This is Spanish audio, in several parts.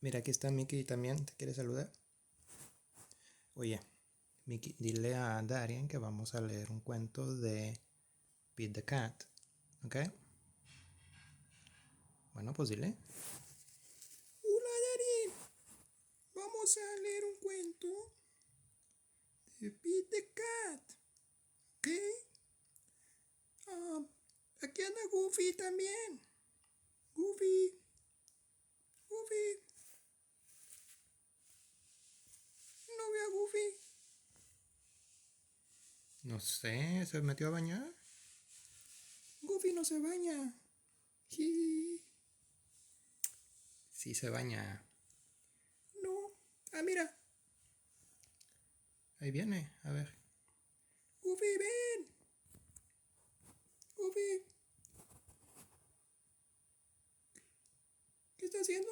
Mira, aquí está Mickey también, ¿te quiere saludar? Oye, Mickey, dile a Darien que vamos a leer un cuento de Pete the Cat, ¿ok? Bueno, pues dile. Hola Darien, vamos a leer un cuento de Pete the Cat, ¿ok? Ah, aquí anda Goofy también. Goofy, Goofy, ¿no ve a Goofy? No sé, ¿se metió a bañar? Goofy no se baña. Sí, Sí, se baña. no. Ah, mira, Ahí viene, a ver. Goofy, ven. Goofy, ¿qué está haciendo?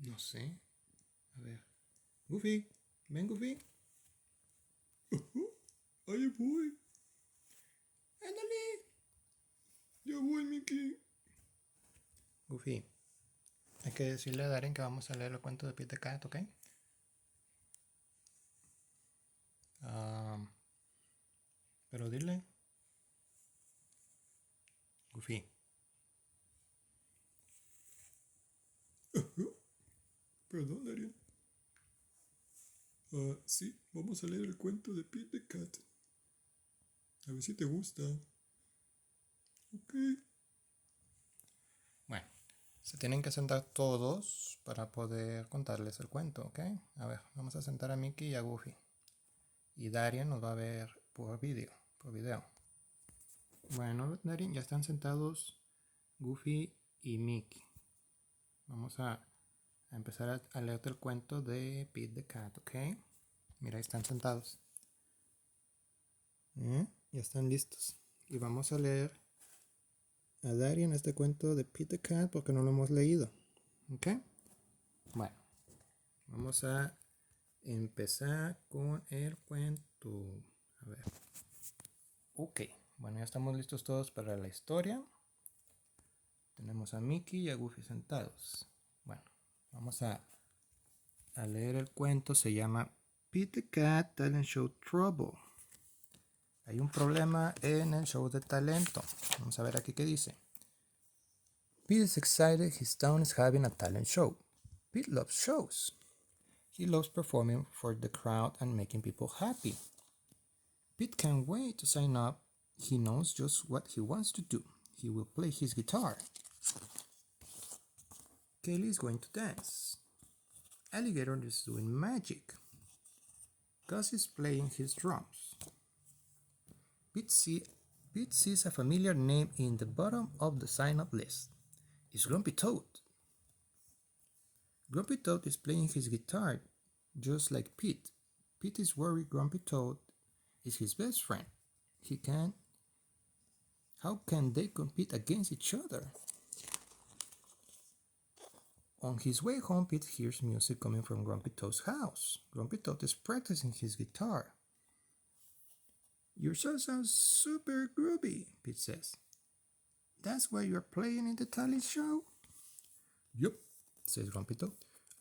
No sé, a ver. Goofy, ven Goofy. Ahí voy. Ándale. Ya voy, Mickey. Goofy, hay que decirle a Darien que vamos a leer el cuento de Pete the Cat, ¿ok? Pero dile. Goofy. Perdón, Darien. Sí, vamos a leer el cuento de Pete the Cat. A ver si te gusta. Ok. Bueno, se tienen que sentar todos para poder contarles el cuento, ¿ok? A ver, vamos a sentar a Mickey y a Goofy. Y Darien nos va a ver por video. Bueno, Darien, ya están sentados Goofy y Mickey. Vamos a empezar a leerte el cuento de Pete the Cat, ¿ok? Mira, ahí están sentados. Ya están listos. Y vamos a leer a Darien este cuento de Pete the Cat porque no lo hemos leído, ¿ok? Bueno, vamos a empezar con el cuento. A ver. Ok, bueno, ya estamos listos todos para la historia. Tenemos a Mickey y a Goofy sentados. Bueno, vamos a leer el cuento. Se llama Pete the Cat Talent Show Trouble. Hay un problema en el show de talento. Vamos a ver aquí qué dice. Pete is excited his town is having a talent show. Pete loves shows. He loves performing for the crowd and making people happy. Pete can't wait to sign up. He knows just what he wants to do. He will play his guitar. Kelly is going to dance. Alligator is doing magic. Gus is playing his drums. Pete sees a familiar name in the bottom of the sign-up list. It's Grumpy Toad. Grumpy Toad is playing his guitar just like Pete. Pete is worried Grumpy Toad is his best friend. How can they compete against each other? On his way home, Pete hears music coming from Grumpy Toad's house. Grumpy Toad is practicing his guitar. Your song sounds super groovy, Pete says. That's why you're playing in the talent show? Yep, Says Grumpy Toad.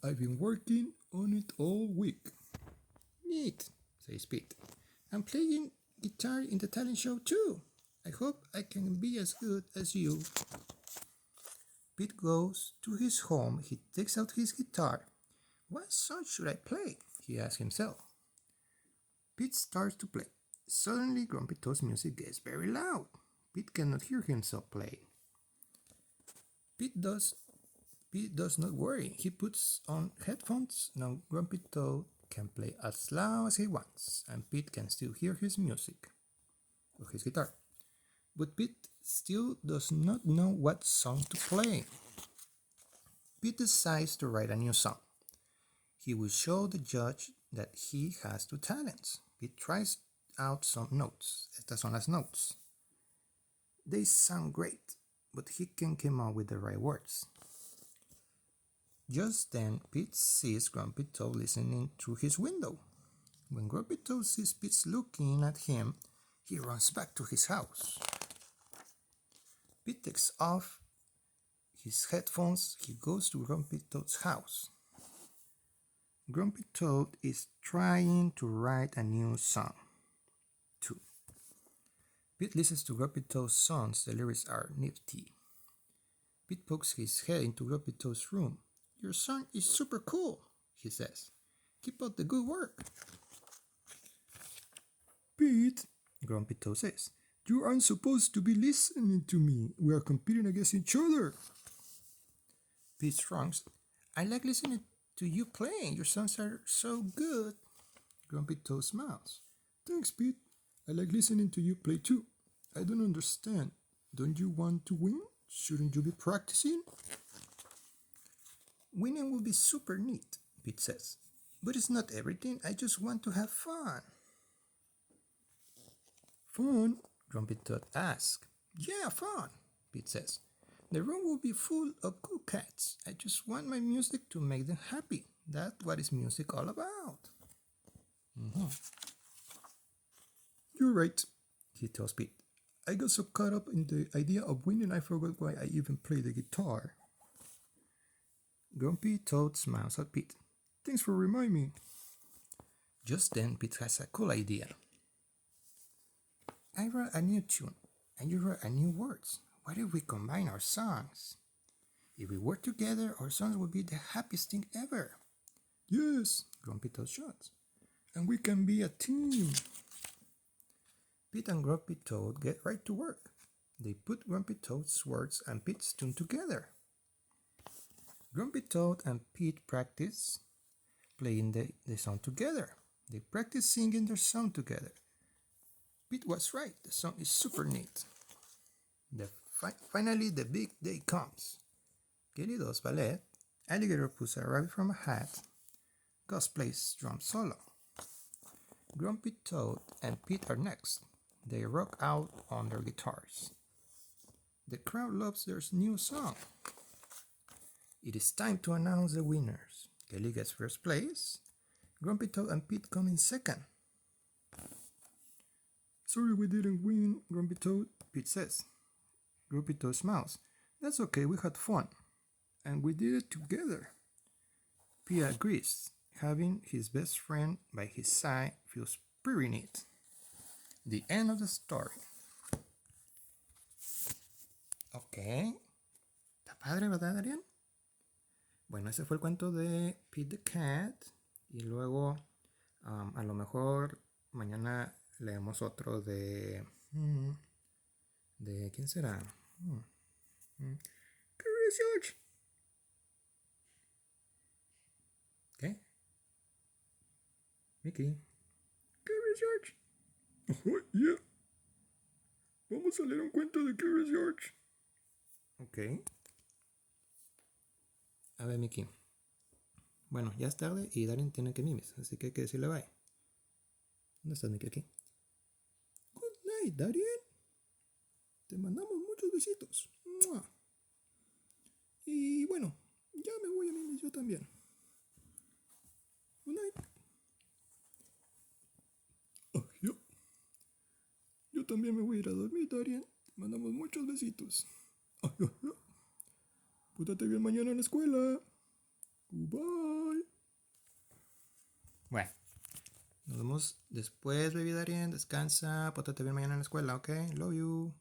I've been working on it all week. Neat, says Pete. I'm playing guitar in the talent show too. I hope I can be as good as you. Pete goes to his home. He takes out his guitar. What song should I play? He asks himself. Pete starts to play. Suddenly, Grumpy Toad's music gets very loud. Pete cannot hear himself play. Pete does not worry. He puts on headphones. Now Grumpy Toad can play as loud as he wants, and Pete can still hear his music, or his guitar. But Pete still does not know what song to play. Pete decides to write a new song. He will show the judge that he has two talents. Pete tries out some notes. Estas son las notes. They sound great, but he can't come up with the right words. Just then, Pete sees Grumpy Toad listening through his window. When Grumpy Toad sees Pete looking at him, he runs back to his house. Pete takes off his headphones, he goes to Grumpy Toad's house. Grumpy Toad is trying to write a new song, too. Pete listens to Grumpy Toad's songs. The lyrics are nifty. Pete pokes his head into Grumpy Toad's room. Your song is super cool, he says. Keep up the good work. Pete, Grumpy Toad says. You aren't supposed to be listening to me. We are competing against each other. Pete shrugs. I like listening to you playing. Your songs are so good. Grumpy Toad smiles. Thanks, Pete. I like listening to you play too. I don't understand. Don't you want to win? Shouldn't you be practicing? Winning will be super neat, Pete says. But it's not everything. I just want to have fun. Fun? Grumpy Toad asks. Yeah, fun, Pete says. The room will be full of cool cats. I just want my music to make them happy. That's what is music all about. You're right, he tells Pete. I got so caught up in the idea of winning I forgot why I even play the guitar. Grumpy Toad smiles at Pete. Thanks for reminding me. Just then, Pete has a cool idea. I wrote a new tune, and you wrote a new words. What if we combine our songs? If we work together, our songs will be the happiest thing ever. Yes, Grumpy Toad shouts. And we can be a team. Pete and Grumpy Toad get right to work. They put Grumpy Toad's words and Pete's tune together. Grumpy Toad and Pete practice playing the song together. They practice singing their song together. Pete was right. The song is super neat. Finally, the big day comes. Kelly does ballet. Alligator pulls a rabbit from a hat. Gus plays drum solo. Grumpy Toad and Pete are next. They rock out on their guitars. The crowd loves their new song. It is time to announce the winners. Kelly gets first place. Grumpy Toad and Pete come in second. Sorry we didn't win, Grumpy Toad, Pete says. Grumpy Toad smiles. That's okay, we had fun. And we did it together. Pete agrees. Having his best friend by his side feels pretty neat. The end of the story. Ok. Está padre, ¿verdad, Adrián? Bueno, ese fue el cuento de Pete the Cat. Y luego, a lo mejor, mañana leemos otro de... ¿De quién será? Curious George. ¿Qué? Mickey. Curious George. Oh, yeah. Vamos a leer un cuento de Curious George. Ok. A ver, Mickey. Bueno, ya es tarde y Darien tiene que mimes, así que hay que decirle bye. ¿Dónde estás, Mickey? Aquí. Good night, Darien. Te mandamos muchos besitos. ¡Mua! Y bueno, ya me voy a mimes yo también. Good night. Oh, yo también me voy a ir a dormir, Darien. Te mandamos muchos besitos. Pórtate bien mañana en la escuela. Goodbye. Bueno, nos vemos después, baby Darien. Descansa, pórtate bien mañana en la escuela, ¿ok? Love you.